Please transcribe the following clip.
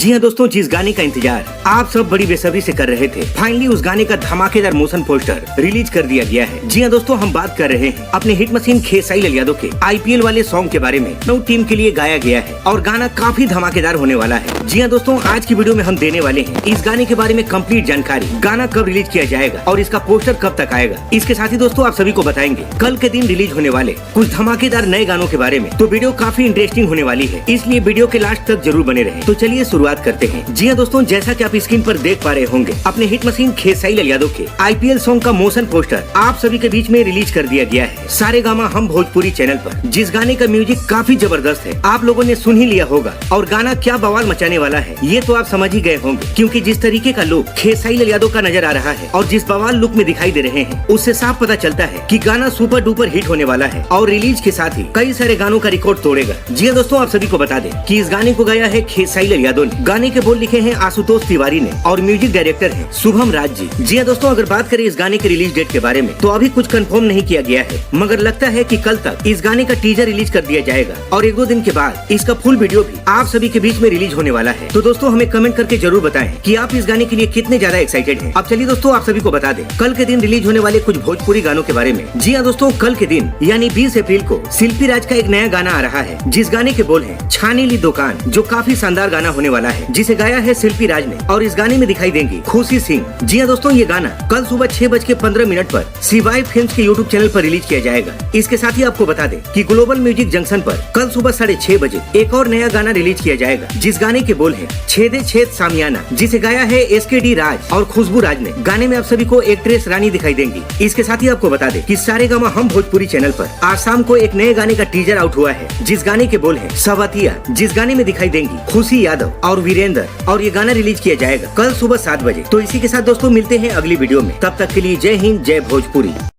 जी हाँ दोस्तों, जिस गाने का इंतजार आप सब बड़ी बेसब्री से कर रहे थे, फाइनली उस गाने का धमाकेदार मोशन पोस्टर रिलीज कर दिया गया है। जी हाँ दोस्तों, हम बात कर रहे हैं अपने हिट मशीन खेसारी लाल यादव के IPL वाले सॉन्ग के बारे में। नौ टीम के लिए गाया गया है और गाना काफी धमाकेदार होने वाला है। जी हाँ दोस्तों, आज की वीडियो में हम देने वाले हैं इस गाने के बारे में कंप्लीट जानकारी, गाना कब रिलीज किया जाएगा और इसका पोस्टर कब तक आएगा। इसके साथ ही दोस्तों आप सभी को बताएंगे कल के दिन रिलीज होने वाले कुछ धमाकेदार नए गानों के बारे में। तो वीडियो काफी इंटरेस्टिंग होने वाली है, इसलिए वीडियो के लास्ट तक जरूर बने रहे। तो चलिए शुरुआत करते हैं। जी हाँ दोस्तों, जैसा कि आप स्क्रीन पर देख पा रहे होंगे, अपने हिट मशीन खेसारी लाल यादव के IPL सॉन्ग का मोशन पोस्टर आप सभी के बीच में रिलीज कर दिया गया है सारेगामा हम भोजपुरी चैनल पर। जिस गाने का म्यूजिक काफी जबरदस्त है, आप लोगों ने सुन ही लिया होगा और गाना क्या बवाल मचाने वाला है ये तो आप समझ ही गए होंगे, क्योंकि जिस तरीके का लुक खेसारी लाल यादव का नजर आ रहा है और जिस बवाल लुक में दिखाई दे रहे हैं, उससे साफ पता चलता है कि गाना सुपर डुपर हिट होने वाला है और रिलीज के साथ ही कई सारे गानों का रिकॉर्ड तोड़ेगा। जी हाँ दोस्तों, आप सभी को बता दें कि इस गाने को गाया है खेसारी लाल यादव ने। गाने के बोल लिखे हैं आशुतोष तिवारी ने और म्यूजिक डायरेक्टर है शुभम राज जी। जी हाँ दोस्तों, अगर बात करें इस गाने के रिलीज डेट के बारे में तो अभी कुछ कंफर्म नहीं किया गया है, मगर लगता है कि कल तक इस गाने का टीजर रिलीज कर दिया जाएगा और एक दो दिन के बाद इसका फुल वीडियो भी आप सभी के बीच में रिलीज होने वाला है। तो दोस्तों हमें कमेंट करके जरूर बताएं कि आप इस गाने के लिए कितने ज्यादा एक्साइटेड हैं। अब चलिए दोस्तों आप सभी को बता दें कल के दिन रिलीज होने वाले कुछ भोजपुरी गानों के बारे में। जी हाँ दोस्तों, कल के दिन यानी 20 अप्रैल को शिल्पी राज का एक नया गाना आ रहा है, जिस गाने के बोल है छाने ली दुकान, जो काफी शानदार गाना होने वाला है, जिसे गाया है शिल्पी राज ने और इस गाने में दिखाई देंगी खुशी सिंह। जी हाँ दोस्तों, ये गाना कल सुबह 6:15 पर CY फिल्म्स के YouTube चैनल पर रिलीज किया जाएगा। इसके साथ ही आपको बता दें कि ग्लोबल म्यूजिक जंक्शन पर कल सुबह 6:30 बजे एक और नया गाना रिलीज किया जाएगा, जिस गाने के बोल है छेदे छेद सामियाना, जिसे गाया है SKD राज और खुशबू राज ने। गाने में आप सभी को एक्ट्रेस रानी दिखाई देंगी। इसके साथ ही आपको बता दें कि सारेगामा हम भोजपुरी चैनल पर आज शाम को एक नए गाने का टीजर आउट हुआ है, जिस गाने के बोल है सवतिया, जिस गाने में दिखाई देंगी खुशी यादव और वीरेंद्र, और ये गाना रिलीज किया जाएगा कल सुबह 7 बजे। तो इसी के साथ दोस्तों मिलते हैं अगली वीडियो में, तब तक के लिए जय हिंद जय भोजपुरी।